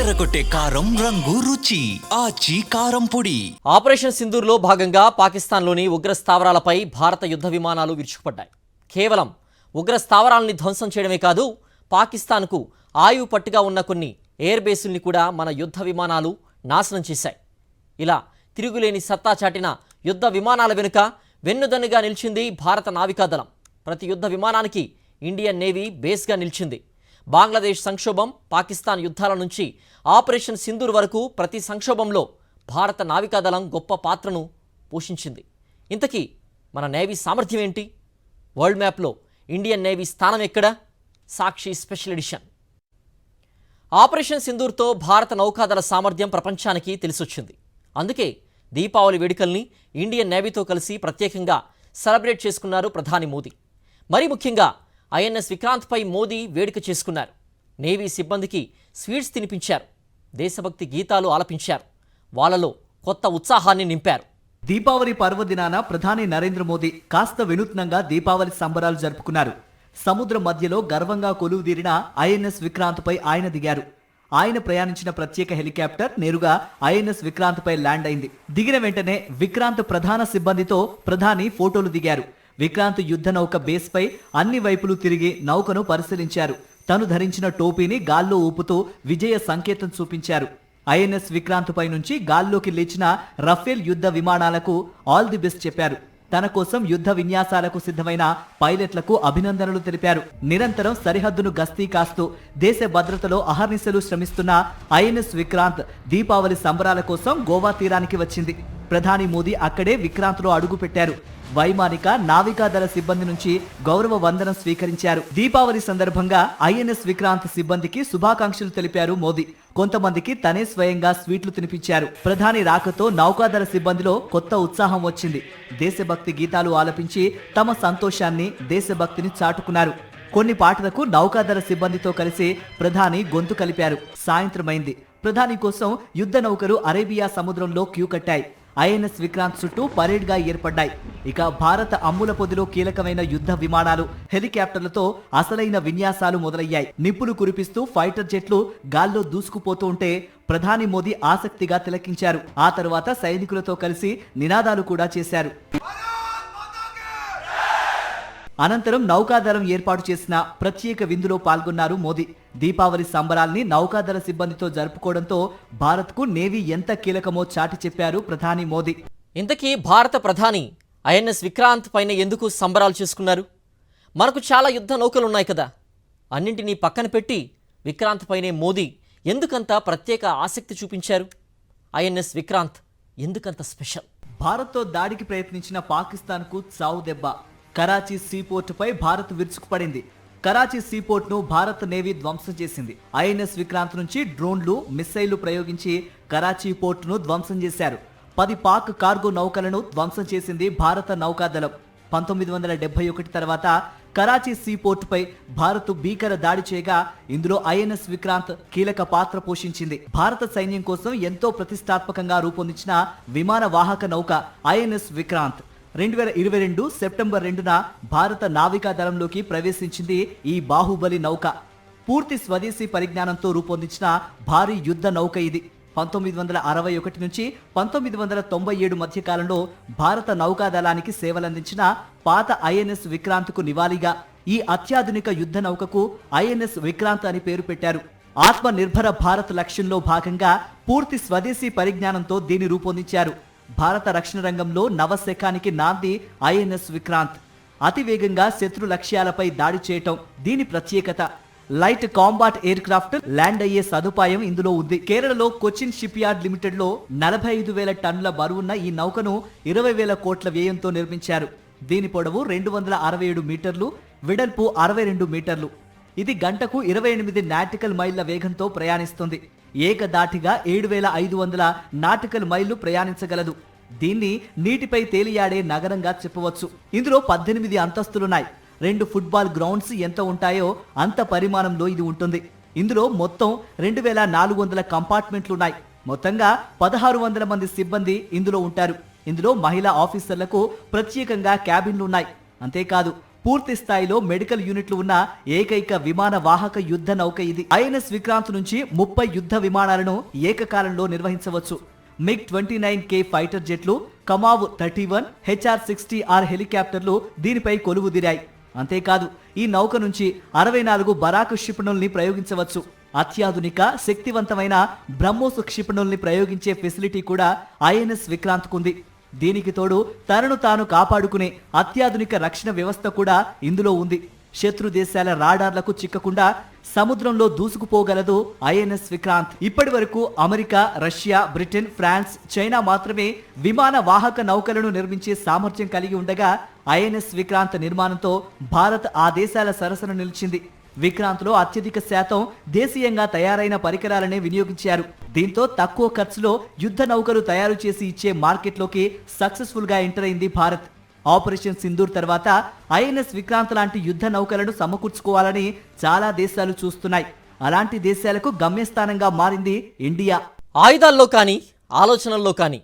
అదరగొట్టే కారం రంగు రుచి ఆచి కారం పొడి. ఆపరేషన్ సింధూర్లో భాగంగా పాకిస్తాన్లోని ఉగ్ర స్థావరాలపై భారత యుద్ధ విమానాలు విరుచుకుపడ్డాయి. కేవలం ఉగ్ర స్థావరాలని ధ్వంసం చేయడమే కాదు, పాకిస్తాన్కు ఆయువు పట్టుగా ఉన్న కొన్ని ఎయిర్ బేసుల్ని కూడా మన యుద్ధ విమానాలు నాశనం చేశాయి. ఇలా తిరుగులేని సత్తా చాటిన యుద్ధ విమానాల వెనుక వెన్నుదన్నుగా నిలిచింది భారత నావికాదళం. ప్రతి యుద్ధ విమానానికి ఇండియన్ నేవీ బేస్గా నిలిచింది. బంగ్లాదేశ్ సంక్షోభం, పాకిస్తాన్ యుద్ధాల నుంచి ఆపరేషన్ సింధూర్ వరకు ప్రతి సంక్షోభంలో భారత నావికాదళం గొప్ప పాత్రను పోషించింది. ఇంతకీ మన నేవీ సామర్థ్యం ఏంటి? వరల్డ్ మ్యాప్లో ఇండియన్ నేవీ స్థానం ఎక్కడ? సాక్షి స్పెషల్ ఎడిషన్. ఆపరేషన్ సింధూర్తో భారత నౌకాదళ సామర్థ్యం ప్రపంచానికి తెలిసొచ్చింది. అందుకే దీపావళి వేడుకల్ని ఇండియన్ నేవీతో కలిసి ప్రత్యేకంగా సెలబ్రేట్ చేసుకున్నారు ప్రధాని మోదీ. మరీ ముఖ్యంగా ఐఎన్ఎస్ విక్రాంత్పై మోదీ వేడుక చేసుకున్నారు. నేవీ సిబ్బందికి స్వీట్స్ తినిపించారు, దేశభక్తి గీతాలు ఆలపించారు, వాళ్ళలో కొత్త ఉత్సాహాన్ని నింపారు. దీపావళి పర్వదినాన ప్రధాని నరేంద్ర మోదీ కాస్త వినూత్నంగా దీపావళి సంబరాలు జరుపుకున్నారు. సముద్రం మధ్యలో గర్వంగా కొలువుదీరిన ఐఎన్ఎస్ విక్రాంత్పై ఆయన దిగారు. ఆయన ప్రయాణించిన ప్రత్యేక హెలికాప్టర్ నేరుగా ఐఎన్ఎస్ విక్రాంత్పై ల్యాండ్ అయింది. దిగిన వెంటనే విక్రాంత్ ప్రధాన సిబ్బందితో ప్రధాని ఫోటోలు దిగారు. విక్రాంత్ యుద్ధ నౌక బేస్ పై అన్ని వైపులు తిరిగి నౌకను పరిశీలించారు. తను ధరించిన టోపీని గాల్లో ఊపుతూ విజయ సంకేతం చూపించారు. ఐఎన్ఎస్ విక్రాంత్ పై నుంచి గాల్లోకి లేచిన రఫేల్ యుద్ధ విమానాలకు ఆల్ ది బెస్ట్ చెప్పారు. తన కోసం యుద్ధ విన్యాసాలకు సిద్ధమైన పైలట్లకు అభినందనలు తెలిపారు. నిరంతరం సరిహద్దును గస్తీ కాస్తూ దేశ భద్రతలో అహర్నిశలు శ్రమిస్తున్న ఐఎన్ఎస్ విక్రాంత్ దీపావళి సంబరాల కోసం గోవా తీరానికి వచ్చింది. ప్రధాని మోదీ అక్కడే విక్రాంత్లో అడుగు పెట్టారు. వైమానిక నావికాదళ సిబ్బంది నుంచి గౌరవ వందనం స్వీకరించారు. దీపావళి సందర్భంగా ఐఎన్ఎస్ విక్రాంత్ సిబ్బందికి శుభాకాంక్షలు తెలిపారు మోదీ. కొంతమందికి తనే స్వయంగా స్వీట్లు తినిపించారు. ప్రధాని రాకతో నౌకాదళ సిబ్బందిలో కొత్త ఉత్సాహం వచ్చింది. దేశభక్తి గీతాలు ఆలపించి తమ సంతోషాన్ని, దేశభక్తిని చాటుకున్నారు. కొన్ని పాటలకు నౌకాదళ సిబ్బందితో కలిసి ప్రధాని గొంతు కలిపారు. సాయంత్రమైంది. ప్రధాని కోసం యుద్ధ నౌకలు అరేబియా సముద్రంలో క్యూ కట్టాయి. ఐఎన్ఎస్ విక్రాంత్ చుట్టూ పరేడ్గా ఏర్పడ్డాయి. ఇక భారత అమ్ముల పొదిలో కీలకమైన యుద్ధ విమానాలు, హెలికాప్టర్లతో అసలైన విన్యాసాలు మొదలయ్యాయి. నిప్పులు కురిపిస్తూ ఫైటర్ జెట్లు గాల్లో దూసుకుపోతూ ఉంటే ప్రధాని మోదీ ఆసక్తిగా తిలకించారు. ఆ తరువాత సైనికులతో కలిసి నినాదాలు కూడా చేశారు. అనంతరం నౌకాదళం ఏర్పాటు చేసిన ప్రత్యేక విందులో పాల్గొన్నారు మోదీ. దీపావళి సంబరాల్ని నౌకాదళ సిబ్బందితో జరుపుకోవడంతో భారత్కు నేవీ ఎంత కీలకమో చాటి చెప్పారు ప్రధాని మోదీ. ఇంతకీ భారత ప్రధాని ఐఎన్ఎస్ విక్రాంత్ పైన ఎందుకు సంబరాలు చేసుకున్నారు? మనకు చాలా యుద్ధ నౌకలు ఉన్నాయి కదా, అన్నింటినీ పక్కన పెట్టి విక్రాంత్ పైనే మోదీ ఎందుకంత ప్రత్యేక ఆసక్తి చూపించారు? ఐఎన్ఎస్ విక్రాంత్ ఎందుకంత స్పెషల్? భారత్తో దాడికి ప్రయత్నించిన పాకిస్తాన్కు చావు దెబ్బ. కరాచీ సీపోర్టుపై భారత్ విరుచుకుపడింది. కరాచీ సీపోర్ట్ ను భారత్ నేవీ ధ్వంసం చేసింది. ఐఎన్ఎస్ విక్రాంత్ నుంచి డ్రోన్లు, మిస్సైళ్లు ప్రయోగించి కరాచీ పోర్టును ధ్వంసం చేశారు. 10 పాక్ కార్గో నౌకలను ధ్వంసం చేసింది భారత నౌకాదళం. 1971 తర్వాత కరాచీ సీపోర్టుపై భారత్ భీకర దాడి చేయగా ఇందులో ఐఎన్ఎస్ విక్రాంత్ కీలక పాత్ర పోషించింది. భారత సైన్యం కోసం ఎంతో ప్రతిష్టాత్మకంగా రూపొందించిన విమాన వాహక నౌక ఐఎన్ఎస్ విక్రాంత్ 2022 సెప్టెంబర్ 2న భారత నావికాదళంలోకి ప్రవేశించింది. ఈ బాహుబలి నౌక పూర్తి స్వదేశీ పరిజ్ఞానంతో రూపొందించిన భారీ యుద్ధ నౌక ఇది. 1961 నుంచి 1997 మధ్య కాలంలో భారత నౌకాదళానికి సేవలందించిన పాత ఐఎన్ఎస్ విక్రాంత్కు నివాళిగా ఈ అత్యాధునిక యుద్ధ నౌకకు ఐఎన్ఎస్ విక్రాంత్ అని పేరు పెట్టారు. ఆత్మ నిర్భర భారత్ లక్ష్యంలో భాగంగా పూర్తి స్వదేశీ పరిజ్ఞానంతో దీన్ని రూపొందించారు. భారత రక్షణ రంగంలో నవశకానికి నాంది ఐఎన్ఎస్ విక్రాంత్. అతివేగంగా శత్రు లక్ష్యాలపై దాడి చేయటం దీని ప్రత్యేకత. లైట్ కాంబాట్ ఎయిర్ క్రాఫ్ట్ ల్యాండ్ అయ్యే సదుపాయం ఇందులో ఉంది. కేరళలో కొచ్చిన్ షిప్ యార్డ్ లిమిటెడ్ లో 45,000 టన్నుల బరువున్న ఈ నౌకను 20,000 కోట్ల వ్యయంతో నిర్మించారు. దీని పొడవు 267 మీటర్లు, వెడల్పు 62 మీటర్లు. ఇది గంటకు 28 నాటికల్ మైళ్ల వేగంతో ప్రయాణిస్తుంది. ఏకదాటిగా 7,500 నాటికల్ మైళ్లు ప్రయాణించగలదు. దీన్ని నీటిపై తేలియాడే నగరంగా చెప్పవచ్చు. ఇందులో 18 అంతస్తులున్నాయి. 2 ఫుట్బాల్ గ్రౌండ్స్ ఎంత ఉంటాయో అంత పరిమాణంలో ఇది ఉంటుంది. ఇందులో మొత్తం 2,400 కంపార్ట్మెంట్లున్నాయి. మొత్తంగా 1,600 మంది సిబ్బంది ఇందులో ఉంటారు. ఇందులో మహిళా ఆఫీసర్లకు ప్రత్యేకంగా క్యాబిన్లున్నాయి. అంతేకాదు పూర్తి స్థాయిలో మెడికల్ యూనిట్లు ఉన్న ఏకైక విమాన వాహక యుద్ధ నౌక ఇది. ఐఎన్ఎస్ విక్రాంత్ నుంచి 30 యుద్ధ విమానాలను ఏకకాలంలో నిర్వహించవచ్చు. MiG-29K ఫైటర్ జెట్లు, కమావ్ 31, HR-60R హెలికాప్టర్లు దీనిపై కొలువుదీరాయి. అంతేకాదు ఈ నౌక నుంచి 64 బరాక్ క్షిపణుల్ని ప్రయోగించవచ్చు. అత్యాధునిక శక్తివంతమైన బ్రహ్మోస్ క్షిపణుల్ని ప్రయోగించే ఫెసిలిటీ కూడా ఐఎన్ఎస్ విక్రాంత్ కుంది. దీనికి తోడు తనను తాను కాపాడుకునే అత్యాధునిక రక్షణ వ్యవస్థ కూడా ఇందులో ఉంది. శత్రు దేశాల రాడార్లకు చిక్కకుండా సముద్రంలో దూసుకుపోగలదు ఐఎన్ఎస్ విక్రాంత్. ఇప్పటి వరకు America, Russia, Britain, France, China మాత్రమే విమాన వాహక నౌకలను నిర్మించే సామర్థ్యం కలిగి ఉండగా ఐఎన్ఎస్ విక్రాంత్ నిర్మాణంతో భారత్ ఆ దేశాల సరసన నిలిచింది. విక్రాంత్ లో అత్యధిక శాతం దేశీయంగా తయారైన పరికరాలనే వినియోగించారు. దీంతో తక్కువ ఖర్చులో యుద్ధ నౌకలు తయారు చేసి ఇచ్చే మార్కెట్లోకి సక్సెస్ఫుల్ గా ఎంటర్ అయింది భారత్. ఆపరేషన్ సింధూర్ తర్వాత ఐఎన్ఎస్ విక్రాంత్ లాంటి యుద్ధ నౌకలను సమకూర్చుకోవాలని చాలా దేశాలు చూస్తున్నాయి. అలాంటి దేశాలకు గమ్యస్థానంగా మారింది ఇండియా. ఆయుధాల్లో కానీ ఆలోచనల్లో కానీ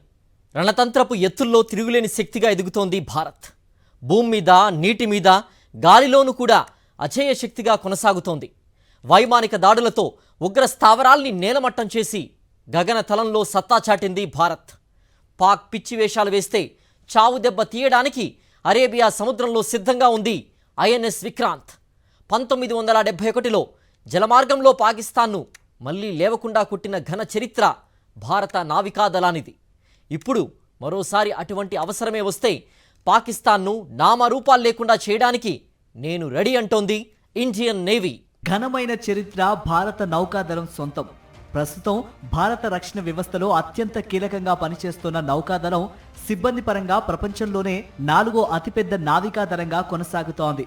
రణతంత్రపు ఎత్తుల్లో తిరుగులేని శక్తిగా ఎదుగుతోంది భారత్. భూమి మీద, నీటి మీద, గాలిలోనూ కూడా అజేయ శక్తిగా కొనసాగుతోంది. వైమానిక దాడులతో ఉగ్ర స్థావరాల్ని నేలమట్టం చేసి గగన తలంలో సత్తా చాటింది భారత్. పాక్ పిచ్చి వేషాలు వేస్తే చావు దెబ్బ తీయడానికి అరేబియా సముద్రంలో సిద్ధంగా ఉంది ఐఎన్ఎస్ విక్రాంత్. 1971లో జలమార్గంలో పాకిస్తాన్ను మళ్లీ లేవకుండా కొట్టిన ఘన చరిత్ర భారత నావికాదళానిది. ఇప్పుడు మరోసారి అటువంటి అవసరమే వస్తే పాకిస్తాన్ను నామరూపాలు లేకుండా చేయడానికి నేను రెడీ అంటోంది ఇండియన్ నేవీ. ఘనమైన చరిత్ర భారత నౌకాదళం సొంతం. ప్రస్తుతం భారత రక్షణ వ్యవస్థలో అత్యంత కీలకంగా పనిచేస్తున్న నౌకాదళం సిబ్బంది పరంగా ప్రపంచంలోనే 4వ అతిపెద్ద నావికాదళంగా కొనసాగుతోంది.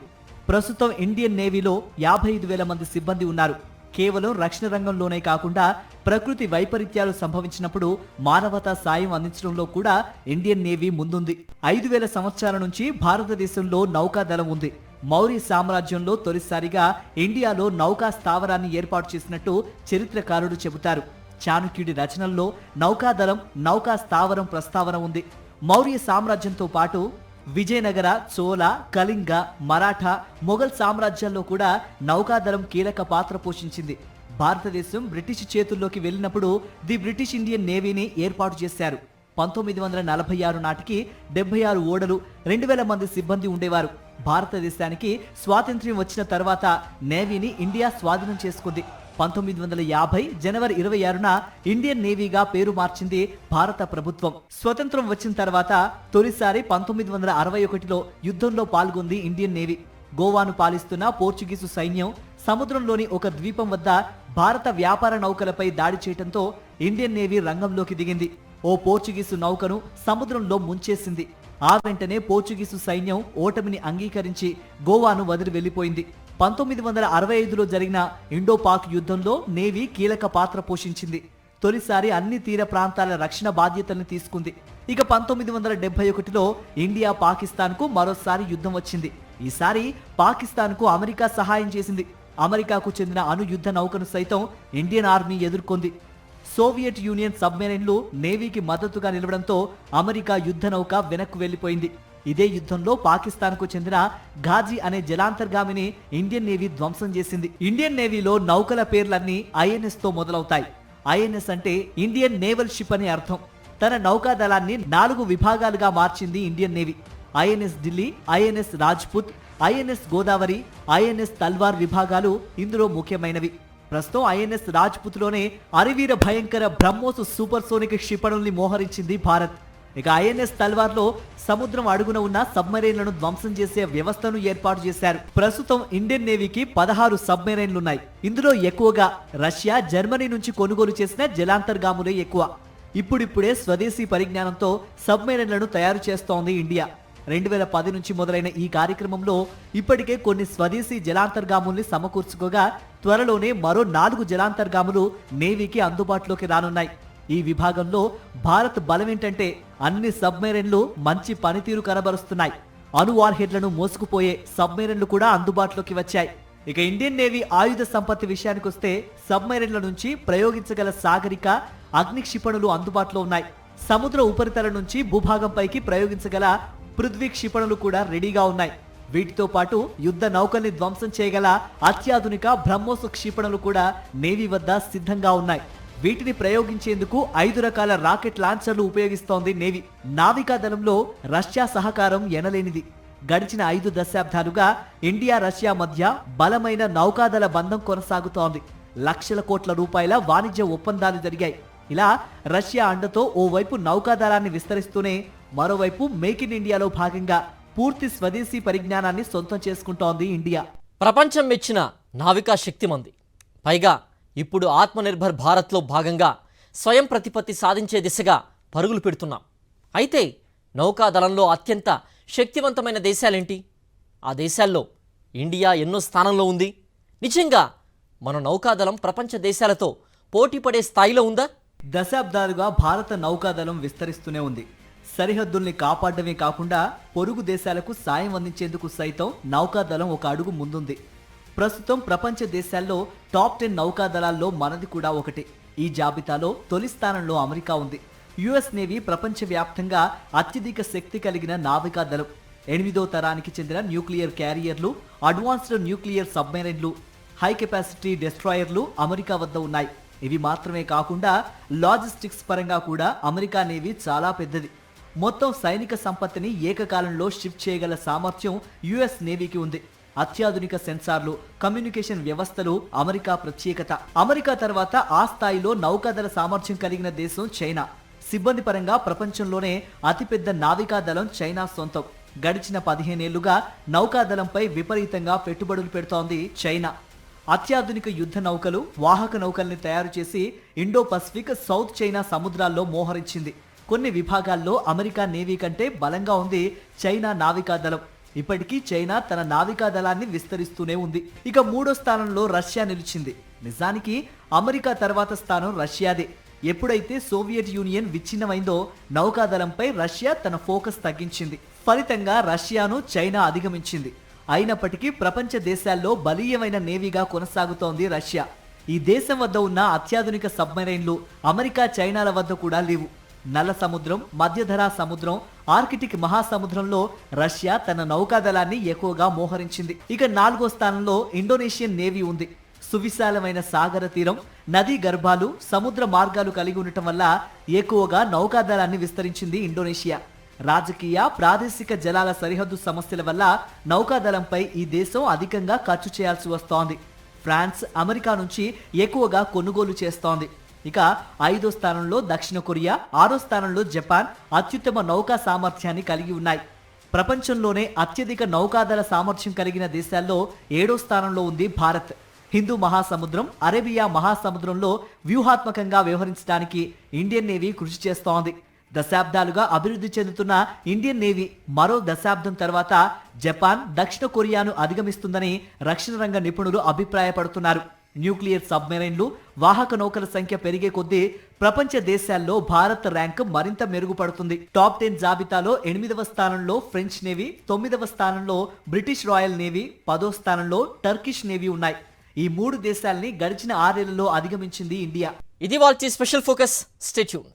ప్రస్తుతం ఇండియన్ నేవీలో 55,000 మంది సిబ్బంది ఉన్నారు. కేవలం రక్షణ రంగంలోనే కాకుండా ప్రకృతి వైపరీత్యాలు సంభవించినప్పుడు మానవతా సాయం అందించడంలో కూడా ఇండియన్ నేవీ ముందుంది. 5,000 సంవత్సరాల నుంచి భారతదేశంలో నౌకాదళం ఉంది. మౌర్య సామ్రాజ్యంలో తొలిసారిగా ఇండియాలో నౌకా స్థావరాన్ని ఏర్పాటు చేసినట్టు చరిత్రకారులు చెబుతారు. చాణక్యుడి రచనల్లో నౌకాదళం, నౌకా స్థావరం ప్రస్తావన ఉంది. మౌర్య సామ్రాజ్యంతో పాటు విజయనగర, చోళ, కళింగ, మరాఠా, మొఘల్ సామ్రాజ్యాల్లో కూడా నౌకాదళం కీలక పాత్ర పోషించింది. భారతదేశం బ్రిటిష్ చేతుల్లోకి వెళ్ళినప్పుడు ది బ్రిటిష్ ఇండియన్ నేవీని ఏర్పాటు చేశారు. 1946 నాటికి 76 ఓడలు, 2,000 మంది సిబ్బంది ఉండేవారు. భారతదేశానికి స్వాతంత్ర్యం వచ్చిన తర్వాత నేవీని ఇండియా స్వాధీనం చేసుకుంది. 1950 జనవరి 26న ఇండియన్ నేవీగా పేరు మార్చింది భారత ప్రభుత్వం. స్వతంత్రం వచ్చిన తర్వాత తొలిసారి 1961లో యుద్ధంలో పాల్గొంది ఇండియన్ నేవీ. గోవాను పాలిస్తున్న పోర్చుగీసు సైన్యం సముద్రంలోని ఒక ద్వీపం వద్ద భారత వ్యాపార నౌకలపై దాడి చేయడంతో ఇండియన్ నేవీ రంగంలోకి దిగింది. ఓ పోర్చుగీసు నౌకను సముద్రంలో ముంచేసింది. ఆ వెంటనే పోర్చుగీసు సైన్యం ఓటమిని అంగీకరించి గోవాను వదిలి వెళ్లిపోయింది. 1965లో జరిగిన ఇండో పాక్ యుద్ధంలో నేవీ కీలక పాత్ర పోషించింది. తొలిసారి అన్ని తీర ప్రాంతాల రక్షణ బాధ్యతల్ని తీసుకుంది. ఇక 1971లో ఇండియా పాకిస్తాన్కు మరోసారి యుద్ధం వచ్చింది. ఈసారి పాకిస్తాన్కు అమెరికా సహాయం చేసింది. అమెరికాకు చెందిన అణు యుద్ధ నౌకను సైతం ఇండియన్ ఆర్మీ ఎదుర్కొంది. సోవియట్ యూనియన్ సబ్మెరైన్లు నేవీకి మద్దతుగా నిలవడంతో అమెరికా యుద్ధ నౌక వెనక్కు వెళ్లిపోయింది. ఇదే యుద్ధంలో పాకిస్తాన్కు చెందిన ఘాజీ అనే జలాంతర్గామిని ఇండియన్ నేవీ ధ్వంసం చేసింది. ఇండియన్ నేవీలో నౌకల పేర్లన్నీ ఐఎన్ఎస్ తో మొదలవుతాయి. ఐఎన్ఎస్ అంటే ఇండియన్ నేవల్ షిప్ అని అర్థం. తన నౌకాదళాన్ని 4 విభాగాలుగా మార్చింది Indian navy. INS Delhi, INS Rajput, INS Godavari, INS Talwar విభాగాలు ఇందులో ముఖ్యమైనవి. ప్రస్తుతం ఐఎన్ఎస్ రాజ్పుత్లోనే అరివీర భయంకర బ్రహ్మోస్ సూపర్సోనిక్ క్షిపణుల్ని మోహరించింది భారత్. ఇక ఐఎన్ఎస్ తల్వార్లో సముద్రం అడుగున ఉన్న సబ్మెరైన్లను ధ్వంసం చేసే వ్యవస్థను ఏర్పాటు చేశారు. ప్రస్తుతం ఇండియన్ నేవీకి 16 సబ్మెరైన్లున్నాయి. ఇందులో ఎక్కువగా రష్యా, జర్మనీ నుంచి కొనుగోలు చేసిన జలాంతర్గాములే ఎక్కువ. ఇప్పుడిప్పుడే స్వదేశీ పరిజ్ఞానంతో సబ్మెరైన్లను తయారు చేస్తోంది ఇండియా. 2010 నుంచి మొదలైన ఈ కార్యక్రమంలో ఇప్పటికే కొన్ని స్వదేశీ జలాంతర్గాముల్ని సమకూర్చుకోగా త్వరలోనే మరో 4 జలాంతర్గాములు నేవీకి అందుబాటులోకి రానున్నాయి. ఈ విభాగంలో భారత్ బలమేంటంటే అన్ని సబ్మెరైన్లు మంచి పనితీరు కనబరుస్తున్నాయి. అణు వార్హెడ్లను మోసుకుపోయే సబ్మెరైన్లు కూడా అందుబాటులోకి వచ్చాయి. ఇక ఇండియన్ నేవీ ఆయుధ సంపత్తి విషయానికొస్తే సబ్మెరైన్ల నుంచి ప్రయోగించగల సాగరిక, అగ్ని క్షిపణులు అందుబాటులో ఉన్నాయి. సముద్ర ఉపరితలం నుంచి భూభాగంపైకి ప్రయోగించగల పృథ్వీ క్షిపణులు కూడా రెడీగా ఉన్నాయి. వీటితో పాటు యుద్ధ నౌకల్ని ధ్వంసం చేయగల అత్యాధునిక బ్రహ్మోస్ క్షిపణులు కూడా నేవీ వద్ద సిద్ధంగా ఉన్నాయి. వీటిని ప్రయోగించేందుకు 5 రకాల రాకెట్ లాంచర్లు ఉపయోగిస్తోంది నేవీ. నావికా దళంలో రష్యా సహకారం ఎనలేనిది. గడిచిన 5 దశాబ్దాలుగా ఇండియా రష్యా మధ్య బలమైన నౌకాదళ బంధం కొనసాగుతోంది. లక్షల కోట్ల రూపాయల వాణిజ్య ఒప్పందాలు జరిగాయి. ఇలా రష్యా అండతో ఓవైపు నౌకాదళాన్ని విస్తరిస్తూనే మరోవైపు మేక్ ఇన్ ఇండియాలో భాగంగా పూర్తి స్వదేశీ పరిజ్ఞానాన్ని సొంతం చేసుకుంటోంది ఇండియా. ప్రపంచం మెచ్చిన నావికా శక్తి మంది. పైగా ఇప్పుడు ఆత్మనిర్భర్ భారత్లో భాగంగా స్వయం ప్రతిపత్తి సాధించే దిశగా పరుగులు పెడుతున్నాం. అయితే నౌకాదళంలో అత్యంత శక్తివంతమైన దేశాలేంటి? ఆ దేశాల్లో ఇండియా ఎన్నో స్థానంలో ఉంది? నిజంగా మన నౌకాదళం ప్రపంచ దేశాలతో పోటీపడే స్థాయిలో ఉందా? దశాబ్దాలుగా భారత నౌకాదళం విస్తరిస్తూనే ఉంది. సరిహద్దుల్ని కాపాడమే కాకుండా పొరుగు దేశాలకు సాయం అందించేందుకు సైతం నౌకాదళం ఒక అడుగు ముందుంది. ప్రస్తుతం ప్రపంచ దేశాల్లో టాప్ 10 నౌకాదళాల్లో మనది కూడా ఒకటి. ఈ జాబితాలో తొలి స్థానంలో అమెరికా ఉంది. యుఎస్ నేవీ ప్రపంచవ్యాప్తంగా అత్యధిక శక్తి కలిగిన నావికాదళం. 8వ తరానికి చెందిన న్యూక్లియర్ క్యారియర్లు, అడ్వాన్స్డ్ న్యూక్లియర్ సబ్మెరైన్లు, హై కెపాసిటీ డెస్ట్రాయర్లు అమెరికా వద్ద ఉన్నాయి. ఇవి మాత్రమే కాకుండా లాజిస్టిక్స్ పరంగా కూడా అమెరికా నేవీ చాలా పెద్దది. మొత్తం సైనిక సంపత్తిని ఏకకాలంలో షిఫ్ట్ చేయగల సామర్థ్యం యుఎస్ నేవీకి ఉంది. అత్యాధునిక సెన్సార్లు, కమ్యూనికేషన్ వ్యవస్థలు అమెరికా ప్రత్యేకత. అమెరికా తర్వాత ఆ స్థాయిలో నౌకాదళ సామర్థ్యం కలిగిన దేశం చైనా. సిబ్బంది పరంగా ప్రపంచంలోనే అతిపెద్ద నావికాదళం చైనా సొంతం. గడిచిన 15 ఏళ్లుగా నౌకాదళంపై విపరీతంగా పెట్టుబడులు పెడుతోంది చైనా. అత్యాధునిక యుద్ధ నౌకలు, వాహక నౌకల్ని తయారు చేసి ఇండో పసిఫిక్, సౌత్ చైనా సముద్రాల్లో మోహరించింది. కొన్ని విభాగాల్లో అమెరికా నేవీ కంటే బలంగా ఉంది చైనా నావికాదళం. ఇప్పటికీ చైనా తన నావికాదళాన్ని విస్తరిస్తూనే ఉంది. ఇక 3వ స్థానంలో రష్యా నిలిచింది. నిజానికి అమెరికా తర్వాత స్థానం రష్యాదే. ఎప్పుడైతే సోవియట్ యూనియన్ విచ్ఛిన్నమైందో నౌకాదళంపై రష్యా తన ఫోకస్ తగ్గించింది. ఫలితంగా రష్యాను చైనా అధిగమించింది. అయినప్పటికీ ప్రపంచ దేశాల్లో బలీయమైన నేవీగా కొనసాగుతోంది రష్యా. ఈ దేశం వద్ద ఉన్న అత్యాధునిక సబ్మెరైన్లు అమెరికా, చైనాల వద్ద కూడా లేవు. నల్ల సముద్రం, మధ్యధరా సముద్రం, ఆర్కిటిక్ మహాసముద్రంలో రష్యా తన నౌకాదళాన్ని ఎక్కువగా మోహరించింది. ఇక 4వ స్థానంలో ఇండోనేషియన్ నేవీ ఉంది. సువిశాలమైన సాగర తీరం, నదీ గర్భాలు, సముద్ర మార్గాలు కలిగి ఉండటం వల్ల ఎక్కువగా నౌకాదళాన్ని విస్తరించింది ఇండోనేషియా. రాజకీయ, ప్రాదేశిక జలాల సరిహద్దు సమస్యల వల్ల నౌకాదళంపై ఈ దేశం అధికంగా ఖర్చు చేయాల్సి వస్తోంది. ఫ్రాన్స్, అమెరికా నుంచి ఎక్కువగా కొనుగోలు చేస్తోంది. ఇక 5వ స్థానంలో దక్షిణ కొరియా, 6వ స్థానంలో జపాన్ అత్యుత్తమ నౌకా సామర్థ్యాన్ని కలిగి ఉన్నాయి. ప్రపంచంలోనే అత్యధిక నౌకాదళ సామర్థ్యం కలిగిన దేశాల్లో 7వ స్థానంలో ఉంది భారత్. హిందూ మహాసముద్రం, అరేబియా మహాసముద్రంలో వ్యూహాత్మకంగా వ్యవహరించడానికి ఇండియన్ నేవీ కృషి చేస్తోంది. దశాబ్దాలుగా అభివృద్ధి చెందుతున్న ఇండియన్ నేవీ మరో దశాబ్దం తర్వాత జపాన్, దక్షిణ కొరియాను అధిగమిస్తుందని రక్షణ రంగ నిపుణులు అభిప్రాయపడుతున్నారు. న్యూక్లియర్ సబ్మెరైన్లు, వాహక నౌకల సంఖ్య పెరిగే కొద్దీ ప్రపంచ దేశాల్లో భారత్ ర్యాంక్ మరింత మెరుగుపడుతుంది. టాప్ 10 జాబితాలో 8వ స్థానంలో ఫ్రెంచ్ నేవీ, 9వ స్థానంలో బ్రిటిష్ రాయల్ నేవీ, 10వ స్థానంలో టర్కిష్ నేవీ ఉన్నాయి. ఈ 3 దేశాల్ని గడిచిన 6 ఏళ్లలో అధిగమించింది ఇండియా. ఇది వాల్చి స్పెషల్ ఫోకస్. Stay tuned.